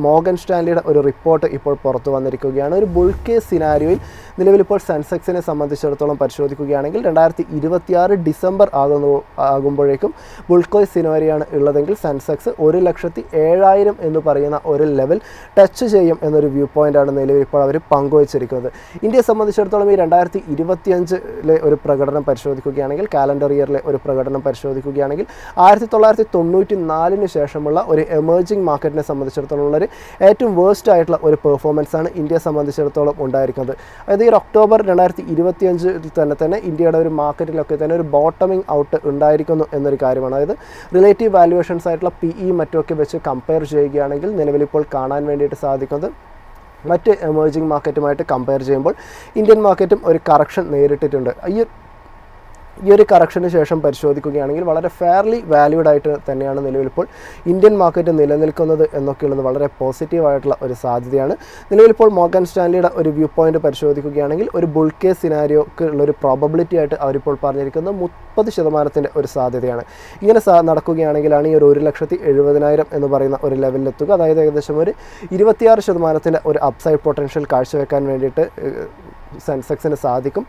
Morgan സ്റ്റാൻലിയുടെ ഒരു report ഇപ്പോൾ പുറത്തു വന്നിരിക്കുകയാണ്. ഒരു ബുൾ കേസ് സിനാരിയോയിൽ നിലവിലിപ്പോൾ സെൻസെക്സിനെ സംബന്ധിച്ചിടത്തോളം പരിശോധിക്കുകയാണെങ്കിൽ 2026 ഡിസംബർ ആകുമ്പോഴേക്കും ബുൾ കേസ് സിനാരിയാണ് ഉള്ളതെങ്കിൽ സെൻസെക്സ് 1,07,000 എന്ന് പറയുന്ന ഒരു ലെവൽ ടച്ച് ചെയ്യും എന്നൊരു വ്യൂ പോയിൻ്റാണ് നിലവിൽ ഇപ്പോൾ അവർ പങ്കുവച്ചിരിക്കുന്നത്. ഇന്ത്യയെ സംബന്ധിച്ചിടത്തോളം ഈ 2025 ഒരു പ്രകടനം പരിശോധിക്കുകയാണെങ്കിൽ, കാലണ്ടർ ഇയറിലെ ഒരു പ്രകടനം പരിശോധിക്കുകയാണെങ്കിൽ 1994 ശേഷമുള്ള ഒരു എമേർജിംഗ് മാർക്കറ്റിനെ സംബന്ധിച്ചിടത്തോളം ഉള്ളൊരു ഏറ്റവും വേഴ്സ്റ്റ് ആയിട്ടുള്ള ഒരു പെർഫോമൻസാണ് ഇന്ത്യയെ സംബന്ധിച്ചിടത്തോളം ഉണ്ടായിരിക്കുന്നത്. അതായത് ഈ ഒക്ടോബർ 2025 തന്നെ ഇന്ത്യയുടെ ഒരു മാർക്കറ്റിലൊക്കെ തന്നെ ഒരു ബോട്ടമിംഗ് ഔട്ട് ഉണ്ടായിരിക്കുന്നു എന്നൊരു കാര്യമാണ്. അതായത് റിലേറ്റീവ് വാല്യുവേഷൻസ് ആയിട്ടുള്ള PE മറ്റുമൊക്കെ വെച്ച് കമ്പയർ ചെയ്യുകയാണെങ്കിൽ നിലവിലിപ്പോൾ കാണാൻ വേണ്ടിയിട്ട് സാധിക്കുന്നത് മറ്റ് എമേർജിംഗ് മാർക്കറ്റുമായിട്ട് കമ്പയർ ചെയ്യുമ്പോൾ ഇന്ത്യൻ മാർക്കറ്റും ഒരു കറക്ഷൻ നേരിട്ടിട്ടുണ്ട്. ഈ ഒരു കറക്ഷന് ശേഷം പരിശോധിക്കുകയാണെങ്കിൽ വളരെ ഫെയർലി വാല്യൂഡ് ആയിട്ട് തന്നെയാണ് നിലവിലിപ്പോൾ ഇന്ത്യൻ മാർക്കറ്റ് നിലനിൽക്കുന്നത് എന്നൊക്കെയുള്ളത് വളരെ പോസിറ്റീവായിട്ടുള്ള ഒരു സാധ്യതയാണ്. നിലവിലിപ്പോൾ മോർഗൻ സ്റ്റാൻലിയുടെ ഒരു വ്യൂ പോയിൻ്റ് പരിശോധിക്കുകയാണെങ്കിൽ ഒരു ബുൾ കേസ് സിനാരിയോക്ക് ഉള്ളൊരു പ്രോബബിലിറ്റി ആയിട്ട് അവരിപ്പോൾ പറഞ്ഞിരിക്കുന്നത് 30% ഒരു സാധ്യതയാണ്. ഇങ്ങനെ നടക്കുകയാണെങ്കിലാണ് ഈ ഒരു 1,70,000 എന്ന് പറയുന്ന ഒരു ലെവലിലെത്തുക. അതായത് ഏകദേശം ഒരു 26% ഒരു അപ്സൈഡ് പൊട്ടൻഷ്യൽ കാഴ്ചവെക്കാൻ വേണ്ടിയിട്ട് സെൻസെക്സിന് സാധിക്കും.